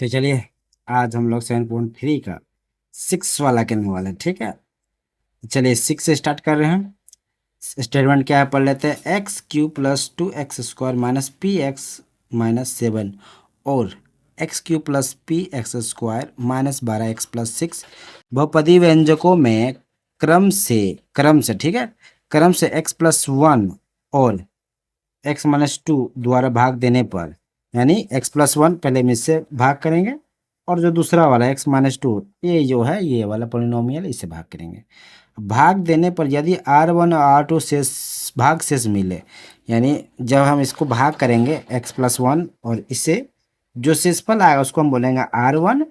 तो चलिए, आज हम लोग 7.3 का 6 वाला करने वाले हैं। ठीक है, चलिए 6 से स्टार्ट कर रहे हैं। स्टेटमेंट क्या है पढ़ लेते हैं। X Q plus 2x² minus P x minus 7 और x Q plus P x square minus 12x plus 6 बहुपदी व्यंजकों में क्रम से ठीक है, क्रम से x+1 और x-2 द्वारा भाग देने पर, यानी x+1 पहले में इससे भाग करेंगे और जो दूसरा वाला x-2 ये जो है ये वाला पोलिनोमियल इससे भाग करेंगे। भाग देने पर यदि r1 और r2 शेष भाग शेष मिले, यानी जब हम इसको भाग करेंगे x+1 और इससे जो शेषफल आएगा उसको हम बोलेंगे r1,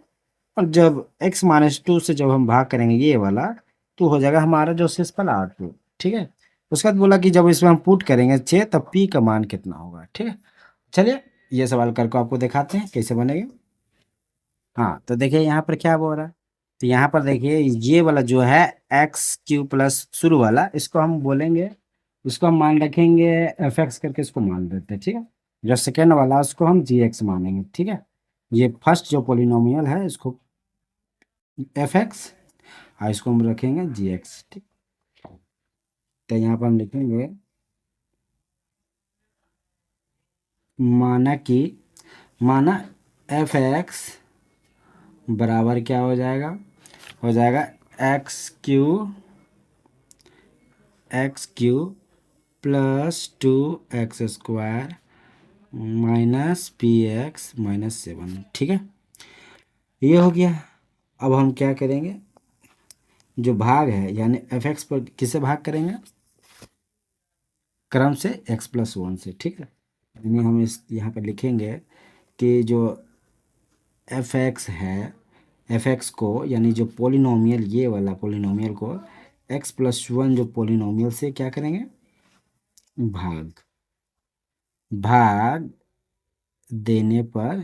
और जब x-2 से जब हम भाग करेंगे ये वाला तो हो जाएगा हमारा जो शेषफल r2। ठीक है, उसके बाद बोला कि जब इसमें हम पुट करेंगे 6 तब p का मान कितना होगा। ठीक है, चलिए ये सवाल करके आपको दिखाते हैं कैसे बनेगा। हाँ, तो देखिए यहाँ पर क्या बोल रहा है। तो यहाँ पर देखिए ये वाला जो है x³ प्लस शुरू वाला, इसको हम बोलेंगे, इसको हम मान रखेंगे f(x) करके इसको मान देते हैं। ठीक है, जो सेकेंड वाला उसको हम g(x) मानेंगे। ठीक है, ये फर्स्ट जो पोलिनोमियल है इसको f(x) और इसको हम रखेंगे g(x). ठीक, तो यहाँ पर हम लिखेंगे माना f(x) बराबर क्या हो जाएगा x³ plus 2x² minus px minus 7। ठीक है, ये हो गया। अब हम क्या करेंगे, जो भाग है यानी f(x) पर किसे भाग करेंगे, क्रम से x+1 से। ठीक है, यानी हम इस यहाँ पर लिखेंगे कि जो f(x) है, f(x) को यानी जो पोलिनोमियल ये वाला पोलिनोमियल को x+1 जो पोलिनोमियल से क्या करेंगे, भाग भाग देने पर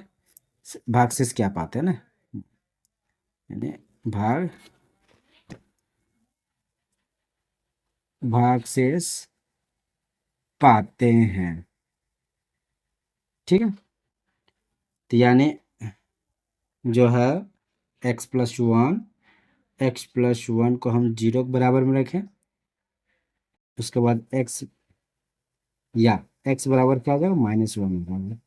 भागशेष क्या पाते हैं ना, यानी भाग भागशेष पाते हैं। ठीक है, तो यानी जो है x+1 को हम 0 के बराबर में रखें, उसके बाद x बराबर क्या हो जाएगा, -1 हो जाएगा।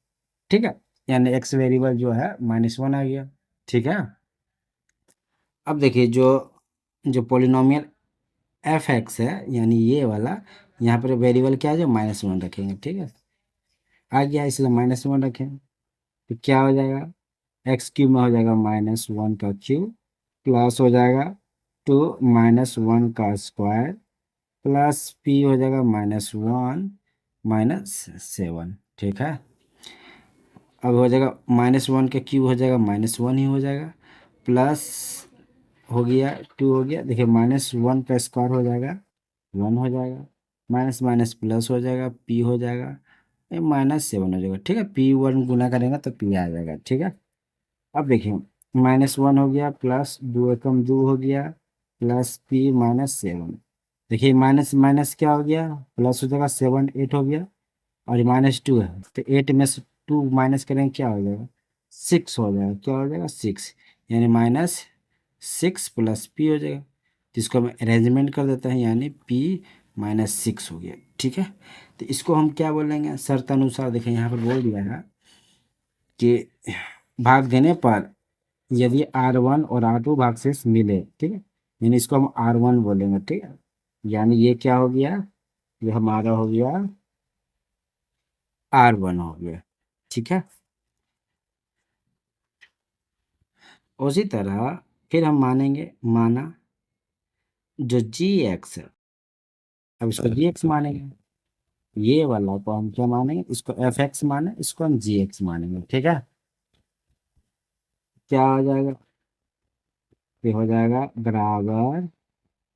ठीक है, यानी x वेरिएबल जो है -1 आ गया। ठीक है, अब देखिए जो जो पोलिनोमियल f(x) है यानी ये वाला, यहाँ पर वेरिएबल क्या है जो -1 रखेंगे। ठीक है, आ गया इसलिए -1 रखें, तो क्या हो जाएगा, x³ में हो जाएगा -1 का क्यूब प्लस हो जाएगा 2 -1 का स्क्वायर प्लस p हो जाएगा -1 -7। ठीक है, अब हो जाएगा -1 का क्यूब हो जाएगा -1 ही हो जाएगा, प्लस हो गया 2 हो गया। देखिए -1 का स्क्वायर हो जाएगा 1 हो जाएगा, माइनस माइनस प्लस हो जाएगा p हो जाएगा -7 हो जाएगा। ठीक है, p1 गुना करेंगे तो p आ जाएगा। ठीक है, अब देखिए -1 हो गया प्लस 2 एकम 2 हो गया प्लस p -7। देखिए माइनस माइनस क्या हो गया, प्लस हो जाएगा 7 8 हो गया, और -2 है तो 8 में से 2 माइनस करेंगे क्या हो जाएगा, 6 हो जाएगा। क्या हो जाएगा 6, यानी -6 प्लस p हो जाएगा। तो इसको हम अरेंजमेंट कर देते हैं, यानी p -6 हो गया। ठीक है, तो इसको हम क्या बोलेंगे, शर्त अनुसार देखिए यहाँ पर बोल दिया है कि भाग देने पर यदि R1 और R2 भागशेष मिले। ठीक है, यानी इसको हम R1 बोलेंगे। ठीक है, यानी ये क्या हो गया, ये हमारा हो गया R1 हो गया। ठीक है, उसी तरह फिर हम माना जो GX है, अब इसको GX मानेंगे, ये वाला को हम क्या मानेंगे, इसको f(x) माने, इसको हम GX मानेंगे। ठीक है, क्या हो जाएगा, ये हो जाएगा बराबर,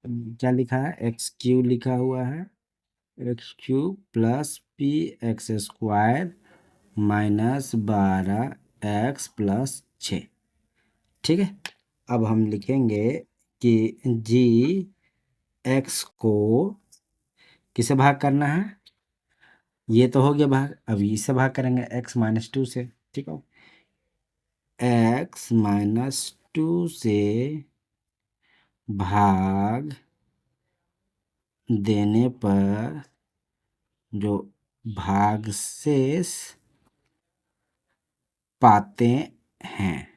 क्या लिखा है, x³ लिखा हुआ है, x³ plus px² -12x plus 6। ठीक है, अब हम लिखेंगे कि जी एक्स को किसे भाग करना है, ये तो हो गया भाग, अब इससे भाग करेंगे x-2 से। ठीक है, एक्स माइनस 2 से भाग देने पर जो भागशेष पाते हैं,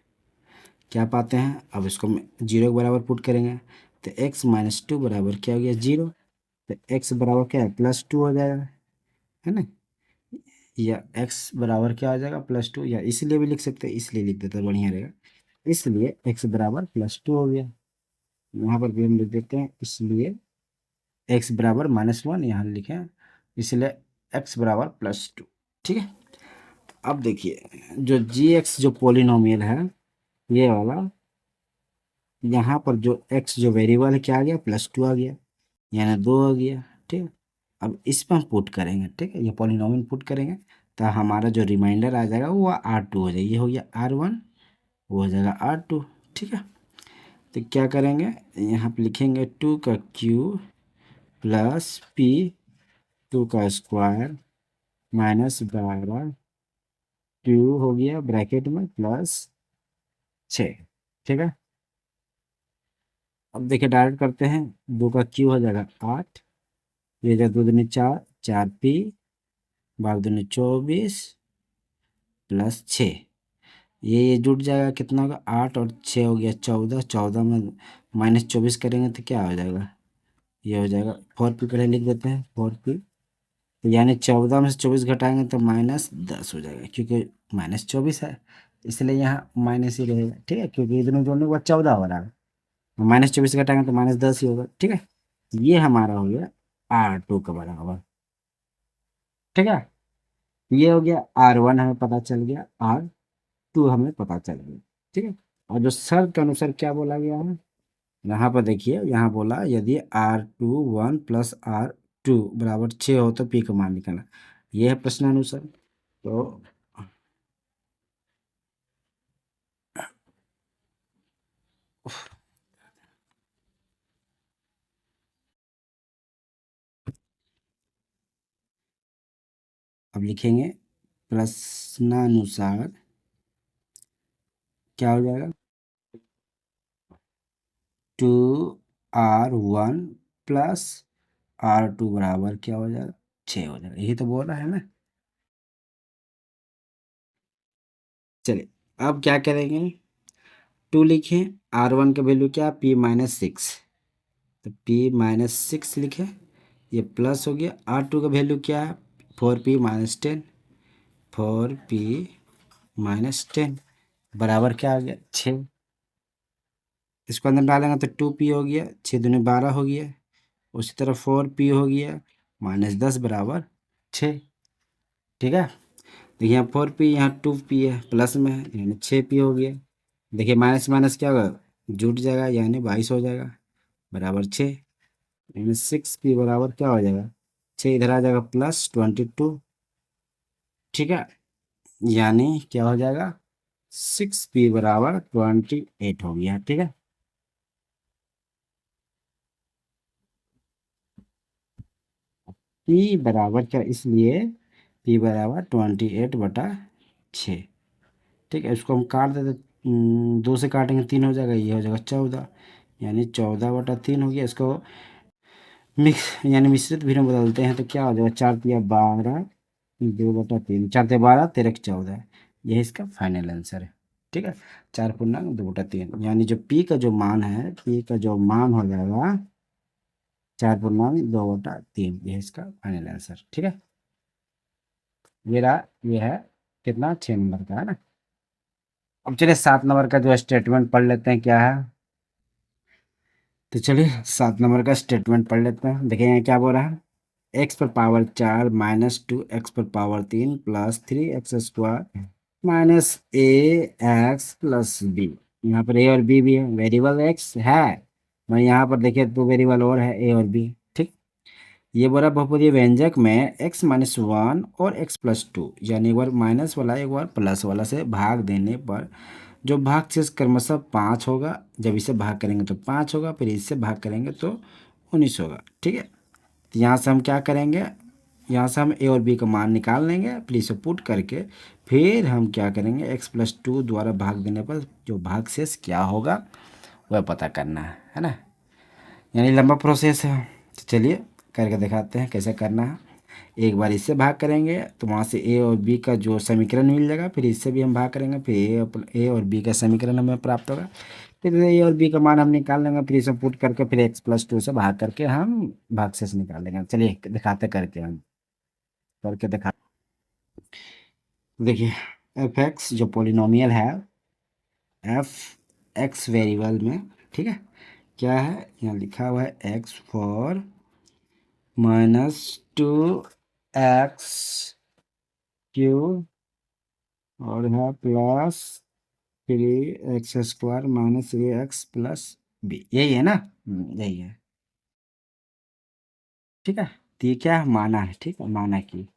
क्या पाते हैं, अब इसको जीरो के बराबर पुट करेंगे तो x माइनस 2 बराबर क्या हो गया, जीरो। तो x बराबर क्या है, +2 हो जाएगा, है ना, या x बराबर क्या हो जाएगा, +2, या इसलिए भी लिख सकते हैं, इसलिए लिख देते हैं बढ़िया रहेगा, इसलिए x बराबर +2 हो गया। यहाँ पर भी हम लिख देते हैं, इसलिए x बराबर -1 यहाँ लिखें, इसलिए x बराबर +2। ठीक है, अब देखिए जो gx जो पोलिनोमियल है ये वाला, यहाँ पर जो x जो वेरिएबल है क्या आ गया, +2 आ गया, यानी 2 आ गया। ठीक है, अब इस पर हम पुट करेंगे, ठीक है, ये पॉलिनोमियल पुट करेंगे तो हमारा जो रिमाइंडर आ जाएगा वो R2 हो जाएगा, ये हो गया R1, वो हो जाएगा R2। ठीक है, तो क्या करेंगे, यहाँ पे लिखेंगे 2 का क्यूब प्लस P 2 का स्क्वायर माइनस 12 2 हो गया ब्रैकेट में प्लस 6। ठीक है, अब देखिए डायरेक्ट करते हैं, 2 का क्यू हो जाएगा 8, ये जाएगा 2 दूनी 4, 4P 12 दूनी 24 प्लस 6, ये जुट जाएगा, कितना होगा 8 और 6 हो गया 14, 14 में -24 करेंगे तो क्या हो जाएगा, ये हो जाएगा 4P, पहले लिख देते हैं 4P, तो यानी 14 में से 24 घटाएंगे तो -10 हो जाएगा, क्योंकि -24 है इसलिए यहाँ माइनस ही रहेगा। ठीक है, क्योंकि इधर जोड़ने के बाद 14 हो रहा है, -24 घटाएंगे तो -10 ही होगा। ठीक है, ये हमारा हो गया R2 का बराबर। ठीक है, ये हो गया R1 हमें पता चल गया, R2 हमें पता चल गया। ठीक है, और जो शर्त के अनुसार क्या बोला गया है, यहाँ पर देखिए, यहाँ बोला यदि R2 1 प्लस R2 बराबर 6 हो तो P का मान निकालना, ये है प्रश्नानुसार। तो अब लिखेंगे प्रश्नानुसार क्या हो जाएगा, 2R1 प्लस R2 बराबर क्या हो जाएगा, 6 हो जाएगा, यही तो बोल रहा है ना। चलिए अब क्या करेंगे, 2 लिखें, R1 का वैल्यू क्या, P-6, तो P-6 लिखें, ये प्लस हो गया, R2 का वैल्यू क्या है, 4P-10, 4P-10 बराबर क्या आ गया, 6, इसको अंदर डालेंगे तो 2P हो गया, 6 दूनी 12 हो गया, उसी तरह 4P हो गया -10 बराबर 6। ठीक है, देखिए यहाँ 4P, यहाँ 2P है प्लस में है, यानी 6P हो गया, देखिए माइनस माइनस क्या होगा, जुट जाएगा, यानी 22 हो जाएगा बराबर 6, यानी 6P बराबर क्या हो जाएगा, 6 इधर आ जाएगा +22। ठीक है, यानी क्या हो जाएगा, 6P बराबर 28 हो गया। ठीक है, P बराबर क्या, इसलिए P बराबर 28/6। ठीक है, इसको हम काट देते, 2 से काटेंगे 3 हो जाएगा, ये हो जाएगा 14, यानी 14/3 हो गया। इसको मिक्स यानी मिश्रित भी में बदलते हैं तो क्या हो जाएगा, 4×12 2/3, 4×12 13×14, यही इसका फाइनल आंसर है। ठीक है, 4×2/3, यानी जो P का जो मान है, P का जो मान हो जाएगा 4×2/3, यह इसका फाइनल आंसर। ठीक है, ये रहा, ये है कितना, 6 नंबर का है ना। अब चलिए 7 नंबर का जो स्टेटमेंट पढ़ लेते हैं क्या है, तो चलिए 7 नंबर का स्टेटमेंट पढ़ लेते हैं। देखिए यहाँ क्या बोल रहा है, x पर पावर 4 -2 x पर power 3 plus 3x square minus A X plus B, यहाँ पर a और b भी है, वेरिएबल x है, मैं यहाँ पर देखिए 2 वेरिएबल और है, a और b। ठीक, ये बोला बहुपदीय व्यंजक में x-1 और x+2, यानी एक बार माइनस वाला एक बार प्लस वाला से भाग देने पर जो भागशेष क्रमशः 5 होगा, जब इसे भाग करेंगे तो 5 होगा, फिर इससे भाग करेंगे तो 19 होगा। ठीक है, तो यहाँ से हम क्या करेंगे, यहाँ से हम ए और बी का मान निकाल लेंगे, फिर इसे पुट करके फिर हम क्या करेंगे, x+2 द्वारा भाग देने पर जो भागशेष क्या होगा वह पता करना है ना। यानी लंबा प्रोसेस है, तो चलिए करके दिखाते हैं कैसे करना है। एक बार इससे भाग करेंगे तो वहाँ से ए और बी का जो समीकरण मिल जाएगा, फिर इससे भी हम भाग करेंगे, फिर ए और बी का समीकरण हमें प्राप्त होगा, फिर ए और बी का मान हम निकाल लेंगे, फिर इसे पुट करके फिर x+2 से भाग करके हम भागशेष निकाल लेंगे। चलिए दिखाते करके हम करके दिखा। देखिए एफ एक्स जो पोलिनोमियल है, एफ एक्स वेरिएबल में, ठीक है, क्या है यहाँ लिखा हुआ है एक्स फॉर -2x क्यू और है प्लस 3x² -3x+b, यही है ना। यही है, ठीक है। तो ये क्या है, माना है, ठीक है, माना की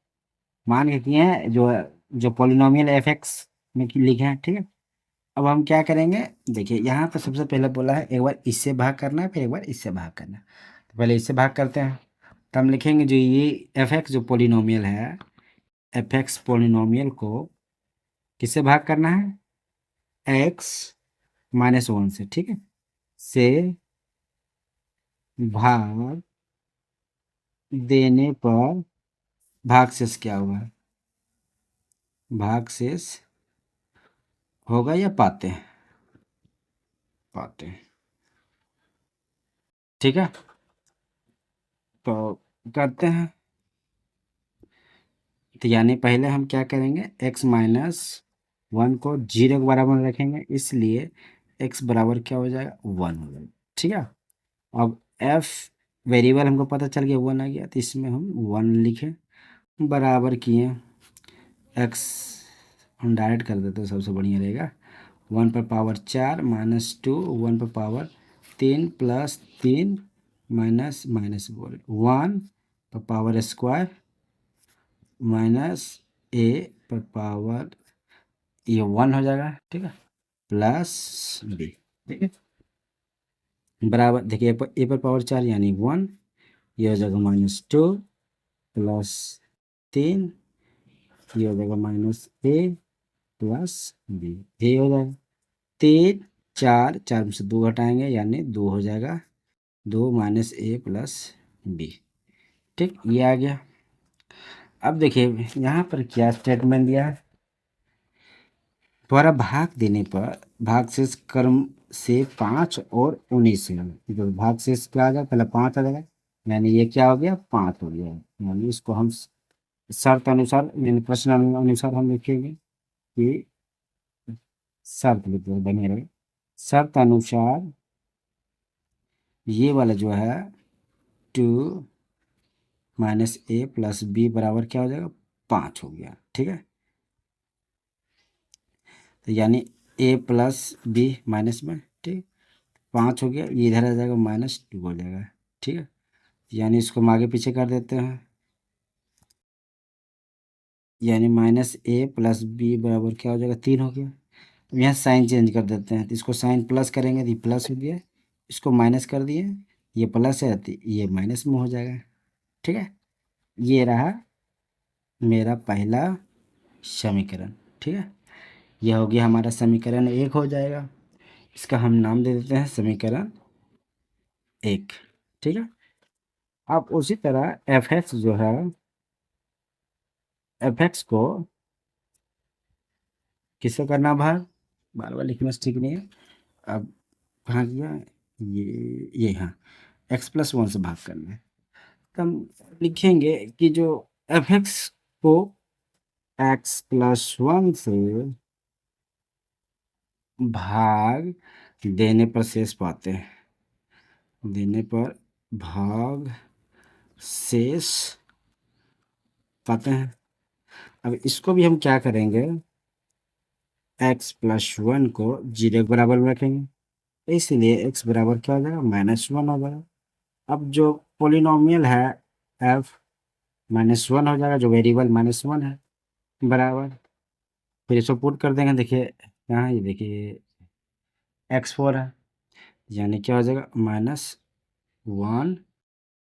मान के किए हैं जो जो पोलिनोमियल एफ एक्स में लिखे हैं, ठीक है। अब हम क्या करेंगे, देखिए यहाँ पर सबसे पहले बोला है एक बार इससे भाग करना है, फिर एक बार इससे भाग करना है। तो पहले इससे भाग करते हैं, तो हम लिखेंगे जो ये एफ एक्स जो पोलिनोमियल है, एफ एक्स पोलिनोमियल को किससे भाग करना है, एक्स -1 से, ठीक है, से भाग देने पर भागशेष क्या होगा, भागशेष होगा या पाते हैं, पाते हैं, ठीक है। तो करते हैं, तो यानी पहले हम क्या करेंगे, x-1 को 0 के बराबर रखेंगे, इसलिए x बराबर क्या हो जाएगा, 1 हो जाएगा, ठीक है। अब f वेरिएबल हमको पता चल गया 1 आ गया, तो इसमें हम 1 लिखें, बराबर किए, x हम डायरेक्ट कर देते हैं, सबसे बढ़िया रहेगा। 1 पर पावर 4 -2, 1 पर पावर 3 + 3 माइनस बोले 1 पर पावर स्क्वायर -a पर पावर, ये 1 हो जाएगा, ठीक है, प्लस b, ठीक है, बराबर। देखिए ए पर पावर 4 यानी 1, ये हो जाएगा -2 + 3, ये हो जाएगा -a + b, ये हो जाएगा 3 4 4 में से 2 घटाएंगे यानी 2 हो जाएगा, 2 -a + b, ठीक, ये आ गया। अब देखिए यहाँ पर क्या स्टेटमेंट दिया है, द्वारा भाग देने पर भागशेष क्रम से 5 और 19 है, जो भागशेष क्या आ जाएगा, पहले 5 आ जाएगा, यानी ये क्या हो गया, 5 हो गया, यानी इसको हम शर्त अनुसार यानी प्रश्न अनुसार हम लिखेंगे कि शर्त लिख दो, बने रहे, शर्त अनुसार ये वाला जो है 2 -a + b बराबर क्या हो जाएगा, 5 हो गया, ठीक है। तो यानी a + b माइनस में, ठीक, 5 हो गया, ये इधर आ जाएगा -2 हो जाएगा, ठीक है। यानी इसको हम आगे पीछे कर देते हैं, यानी -a + b बराबर क्या हो जाएगा, 3 हो गया। अब यहाँ साइन चेंज कर देते हैं, तो इसको साइन प्लस करेंगे तो ये प्लस हो गया, इसको माइनस कर दिए, ये प्लस है तो ये माइनस में हो जाएगा, ठीक है। ये रहा मेरा पहला समीकरण, ठीक है, यह हो गया हमारा समीकरण 1 हो जाएगा, इसका हम नाम दे देते हैं समीकरण 1, ठीक है। अब उसी तरह एफ एक्स जो है, एफ एक्स को किससे करना भाग, बार बार लिखना ठीक नहीं है, अब कहाँ गया, ये हाँ, x+1 से भाग करना है, तो हम लिखेंगे कि जो एफ एक्स को x+1 से भाग देने पर शेष पाते हैं, देने पर भाग शेष पाते हैं। अब इसको भी हम क्या करेंगे, x+1 को 0 के बराबर में रखेंगे, इसलिए x बराबर क्या हो जाएगा, -1 हो जाएगा। अब जो पोलिनोमियल है f -1 हो जाएगा, जो वेरिएबल -1 है, बराबर, फिर इसको पुट कर देंगे, देखिए यहाँ ये देखिए x4 है, यानी क्या हो जाएगा, -1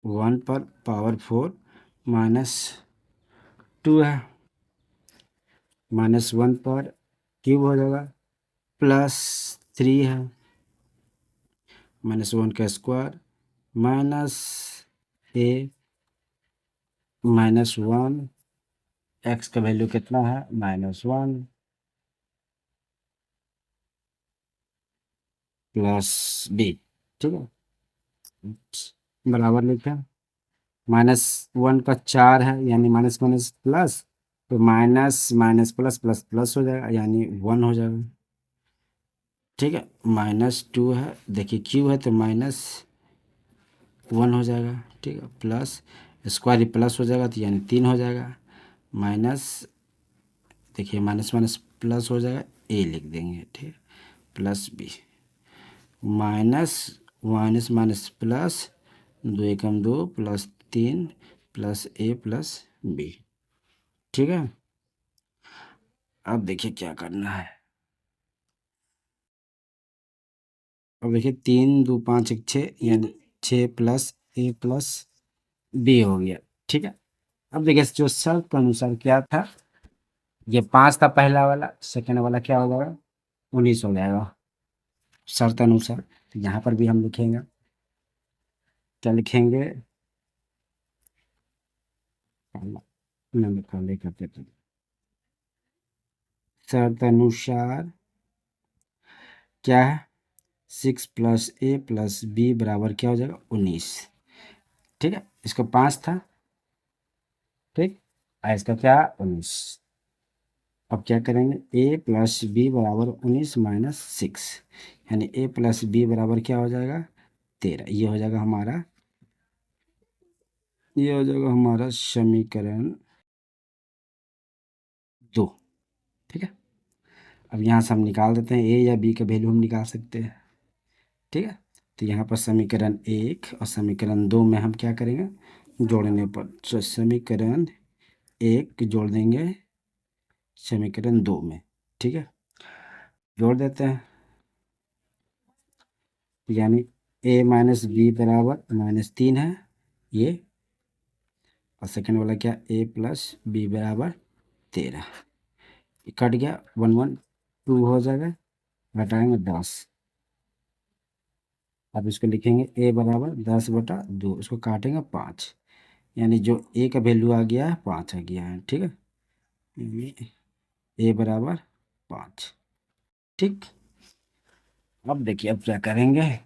1 पर पावर 4 माइनस टू है, -1 पर क्यूब हो जाएगा, +3 है, -1 का स्क्वायर, माइनस ए -1, एक्स का वैल्यू कितना है -1, प्लस बी। ठीक है, बराबर लिखा, -1 का 4 है, यानी माइनस माइनस प्लस, तो minus minus plus plus plus हो जाएगा, यानी 1 हो जाएगा। ठीक है, -2 है, देखिए क्यू है तो -1 हो जाएगा। ठीक है, प्लस स्क्वायर ही प्लस हो जाएगा, तो यानी 3 हो जाएगा, माइनस, देखिए माइनस माइनस प्लस हो जाएगा, ए लिख देंगे। ठीक है, plus B, minus minus minus plus, 2 एकम 2, +3, प्लस ए प्लस बी। ठीक है, अब देखिए क्या करना है। अब देखिए 3 2 5 1 6, यानी 6 प्लस ए प्लस बी हो गया। ठीक है, अब देखिए जो शर्त के अनुसार क्या था, ये 5 था पहला वाला, सेकेंड वाला क्या हो जाएगा 19 हो जाएगा शर्त अनुसार। तो यहाँ पर भी हम लिखेंगे, क्या लिखेंगे, पहले करते थे, शर्त अनुसार क्या है, 6 प्लस ए प्लस बी बराबर क्या हो जाएगा 19। ठीक है, इसका 5 था, ठीक, और इसका क्या 19। अब क्या करेंगे, ए प्लस बी बराबर 19 माइनस 6, यानी ए प्लस बी बराबर क्या हो जाएगा 13। ये हो जाएगा हमारा समीकरण 2। ठीक है, अब यहाँ से हम निकाल देते हैं, ए या बी का वैल्यू हम निकाल सकते हैं। ठीक है, तो यहाँ पर समीकरण 1 और समीकरण 2 में हम क्या करेंगे, जोड़ने पर, तो समीकरण 1 जोड़ देंगे समीकरण 2 में। ठीक है, जोड़ देते हैं, यानी ए माइनस बी बराबर -3 है ये, और सेकंड वाला क्या, ए प्लस बी बराबर 13, कट गया, 1 1 2 हो जाएगा, घटाएंगे 10। अब इसको लिखेंगे ए बराबर 10/2, उसको काटेंगे 5, यानी जो ए का वैल्यू आ गया है 5 आ गया है। ठीक है, यानी ए बराबर 5। ठीक, अब देखिए अब क्या करेंगे,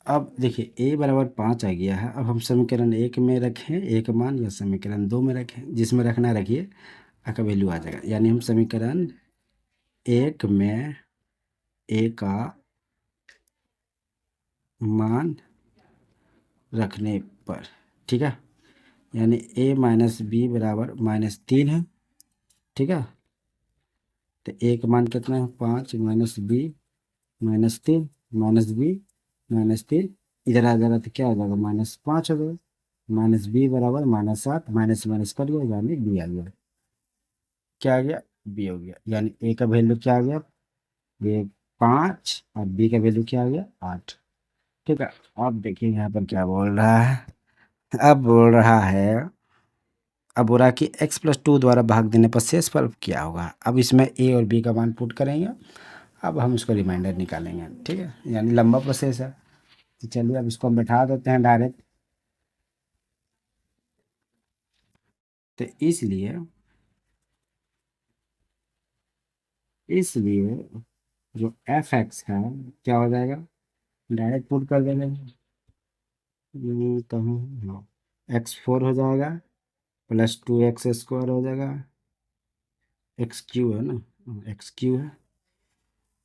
अब देखिए ए बराबर 5 आ गया है, अब हम समीकरण 1 में रखें ए का मान, या समीकरण 2 में रखें, जिसमें रखना रखिए, आ का वैल्यू आ जाएगा। यानी हम समीकरण 1 में ए का मान रखने पर, ठीक है, यानी ए माइनस बी बराबर -3 है। ठीक है, तो ए का मान कितना है 5 माइनस बी -3, माइनस बी -3, इधर आ जाएगा तो क्या हो जाएगा -5 हो जाएगा, माइनस बी बराबर -7, माइनस माइनस कट गया, यानी बी आ गया। क्या आ गया, बी हो गया, यानी ए का वैल्यू क्या आ गया, ये 5, और बी का वैल्यू क्या आ गया 8। ठीक है, अब देखिए यहाँ पर क्या बोल रहा है, अब बोल रहा है, अब बोल रहा है कि x+2 द्वारा भाग देने पर शेषफल क्या होगा। अब इसमें ए और बी का मान पुट करेंगे, अब हम इसको रिमाइंडर निकालेंगे। ठीक है, यानी लंबा प्रोसेस है, तो चलिए अब इसको हम बैठा देते हैं डायरेक्ट। तो इसलिए जो f(x) है क्या हो जाएगा, डायरेक्ट पुट कर देंगे, कहूँ x4 हो जाएगा, +2x² हो जाएगा, x³ है ना, x³ है,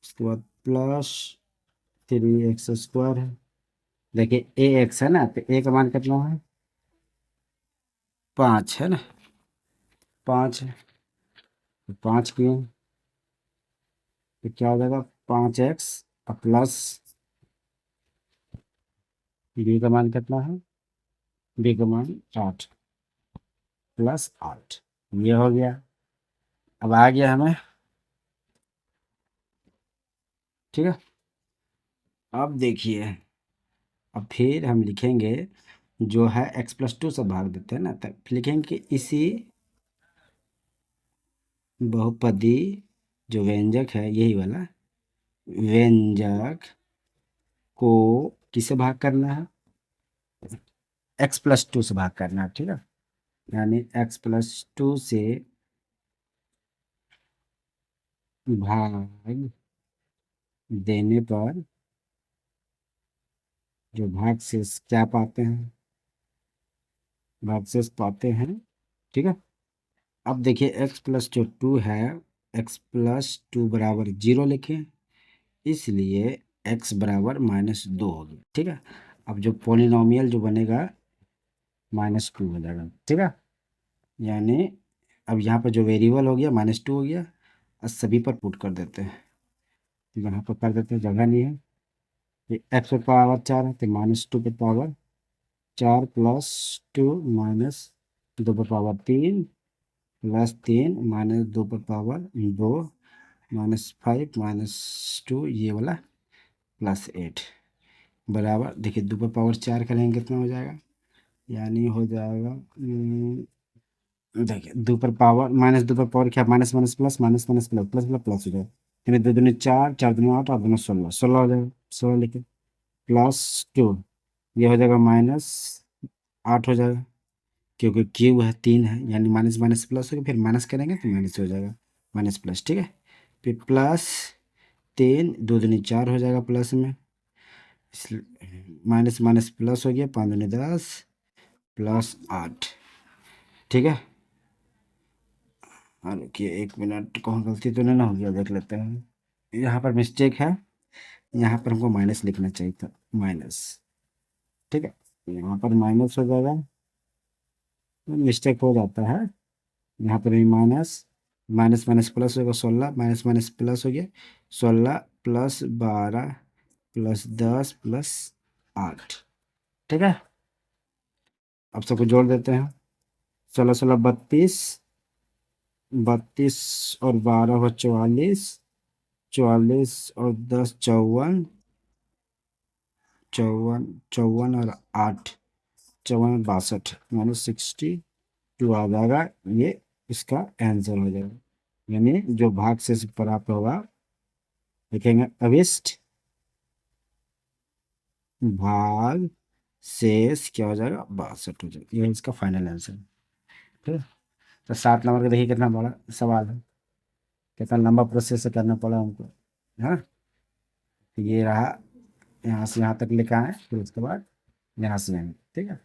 उसके बाद +3x² है। देखिए ए एक्स है ना, तो ए का मान कितना है 5 है ना, 5 है, तो 5 किए तो क्या हो जाएगा 5x, और प्लस बी का मान कितना है, बी का मान 8, +8, ये हो गया। अब आ गया हमें, ठीक है, अब देखिए, अब फिर हम लिखेंगे जो है x+2 से भाग देते हैं ना, तब लिखेंगे कि इसी बहुपदी जो व्यंजक है यही वाला व्यंजक को किससे भाग करना है, x+2 से भाग करना है, ठीक है। यानी x+2 से भाग देने पर जो भाग शेष क्या पाते हैं, भाग शेष पाते हैं, ठीक है। अब देखिए x+ जो 2 है, x+2 बराबर 0 लिखें, इसलिए x बराबर -2 हो गया, ठीक है। अब जो पोलिनोमियल जो बनेगा -2 हो जाएगा, ठीक है। यानी अब यहाँ पर जो वेरिएबल हो गया -2 हो गया, अब सभी पर पुट कर देते हैं, तो यहाँ पर कर देते हैं, जगह नहीं है, ये x पर पावर 4 है तो -2 पर पावर 4 + 2 -2 पर पावर 3 +3 -2 पर पावर 2 -5 -2 ये वाला +8 बराबर, देखिए 2 पर पावर 4 करेंगे कितना हो जाएगा, यानी हो जाएगा देखिए 2 पर पावर -2 पर पावर क्या, minus minus plus minus minus plus plus plus plus हो जाएगा, यानी 2 दूनी 4 4 दूनी 8 8 दूनी 16 16 हो जाएगा, 16 लिखे +2 ये हो जाएगा -8 हो जाएगा, क्योंकि क्यू है 3 है, यानी माइनस माइनस प्लस होगा, फिर माइनस करेंगे तो माइनस हो जाएगा, माइनस प्लस, ठीक है। फिर +3 2 दूनी 4 हो जाएगा प्लस में, माइनस माइनस प्लस हो गया, 5 दूनी 10 +8, ठीक है। हाँ रुकिए 1 मिनट, कौन गलती तो नहीं ना हो गया, देख लेते हैं, यहाँ पर मिस्टेक है, यहाँ पर हमको माइनस लिखना चाहिए था, माइनस, ठीक है। यहाँ पर माइनस हो जाएगा, मिस्टेक हो जाता है, यहाँ पर भी माइनस, माइनस माइनस प्लस होगा 16 माइनस माइनस प्लस हो गया 16 +12 +10 +8, ठीक है। अब सबको जोड़ देते हैं, 16 16 32 32 और 12 हो 44 44 और 10 54 54 54 और 8 54 62 -62 आ जाएगा, ये इसका आंसर हो जाएगा, यानी जो भाग से प्राप्त होगा लिखेंगे अभिष्ट भाग शेष क्या हो जाएगा 62 हो जाएगा, ये इसका फाइनल आंसर, ठीक है। तो 7 नंबर का देखिए कितना बड़ा सवाल है, कितना लंबा प्रोसेस से करना पड़ा हमको, है ना। तो ये रहा, यहाँ से यहाँ तक लेकर आए, फिर उसके बाद यहाँ से आएंगे, ठीक है।